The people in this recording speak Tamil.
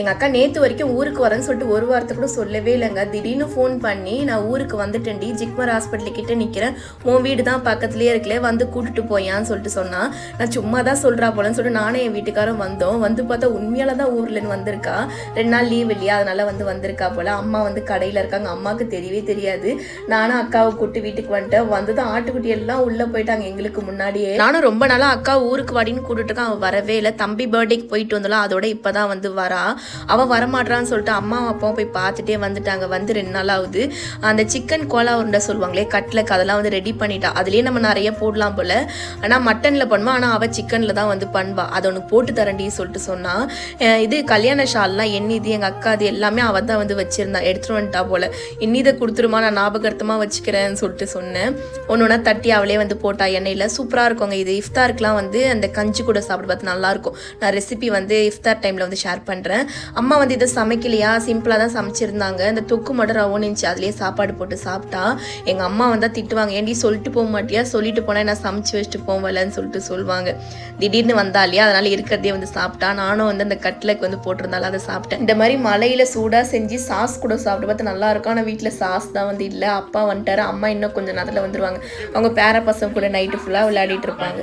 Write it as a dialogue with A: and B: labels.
A: எங்கள் அக்கா நேற்று வரைக்கும் ஊருக்கு வரேன்னு சொல்லிட்டு ஒரு வாரத்தை கூட சொல்லவே இல்லைங்க. திடீர்னு ஃபோன் பண்ணி நான் ஊருக்கு வந்துட்டேன்டி, ஜிக்மர் ஹாஸ்பிட்டல் கிட்டே நிற்கிறேன், உன் வீடு தான் பக்கத்துலேயே இருக்கலே, வந்து கூட்டிட்டு போயான்னு சொல்லிட்டு சொன்னா. நான் சும்மா தான் சொல்கிறா போலன்னு சொல்லிட்டு நானே என் வீட்டுக்காரும் வந்தோம். வந்து பார்த்தா உண்மையால தான் ஊர்லேருந்து வந்திருக்கா. 2 நாள் லீவ் இல்லையா, அதனால வந்திருக்கா போல். அம்மா கடையில் இருக்காங்க, அம்மாவுக்கு தெரியவே தெரியாது. நானும் அக்காவை கூப்பிட்டு வீட்டுக்கு வந்துட்டேன். தான் ஆட்டுக்குட்டி எல்லாம் உள்ளே போயிட்டாங்க எங்களுக்கு முன்னாடியே. நானும் ரொம்ப நாளாக அக்கா ஊருக்கு வாடின்னு கூப்பிட்டு இருக்கேன், அவள் வரவே இல்லை. தம்பி பர்த்டேக்கு போயிட்டு வந்தாலும் அதோட இப்போ தான் வரா. அவள் வரமாட்டான்னு சொல்லிட்டு அம்மா அப்பாவும் போய் பார்த்துட்டே வந்துட்டாங்க. 2 நாள் ஆகுது. அந்த சிக்கன் கோலா உருண்டை சொல்லுவாங்களே, கட்லக்கு, அதெல்லாம் ரெடி பண்ணிட்டா. அதுலேயே நம்ம நிறைய போடலாம் போல். ஆனால் மட்டனில் பண்ணுவா, ஆனால் அவள் சிக்கனில் தான் பண்ணுவா. அதை உனக்கு போட்டு தரேன்டி சொல்லிட்டு சொன்னா. இது கல்யாண ஷால்லாம் எண்ணிது எங்கள் அக்கா அது எல்லாமே அவள் தான் வச்சிருந்தா, எடுத்துட்டு வந்துட்டா போல். இன்னிதை கொடுத்துருமா, நான் ஞாபகார்த்தமாக வச்சுக்கிறேன்னு சொல்லிட்டு சொன்னேன். ஒன்று தட்டி அவளே போட்டா எண்ணெயில். சூப்பராக இருக்குங்க. இது இஃப்தாருக்குலாம் அந்த கஞ்சி கூட சாப்பிட பார்த்து நல்லாயிருக்கும். நான் ரெசிபி இஃப்தார் டைமில் ஷேர் பண்ணுறேன். அம்மா இதை சமைக்கலையா, சிம்பிளாக தான் சமைச்சிருந்தாங்க. இந்த தொக்கு மட்டும் ரவன் இருந்துச்சு, அதுலேயே சாப்பாடு போட்டு சாப்பிட்டா. எங்கள் அம்மா திட்டுவாங்க, ஏன்டி சொல்லிட்டு போக மாட்டியா, சொல்லிட்டு போனால் நான் சமைச்சு வச்சுட்டு போவேலன்னு சொல்லிட்டு சொல்லுவாங்க. திடீர்னு வந்தா இல்லையா, அதனால் இருக்கிறதே சாப்பிட்டா. நானும் அந்த கட்லக்கு போட்டிருந்தாலும் அதை சாப்பிட்டேன். இந்த மாதிரி மலையில் சூடாக செஞ்சு சாஸ் கூட சாப்பிட்டு பார்த்து நல்லா இருக்கும். ஆனால் வீட்டில் சாஸ் தான் இல்லை. அப்பா வந்துட்டாரு, அம்மா இன்னும் கொஞ்சம் நேரத்தில் வந்துருவாங்க. அவங்க பேர பசங்க கூட நைட்டு ஃபுல்லாக விளையாடிட்டு இருப்பாங்க.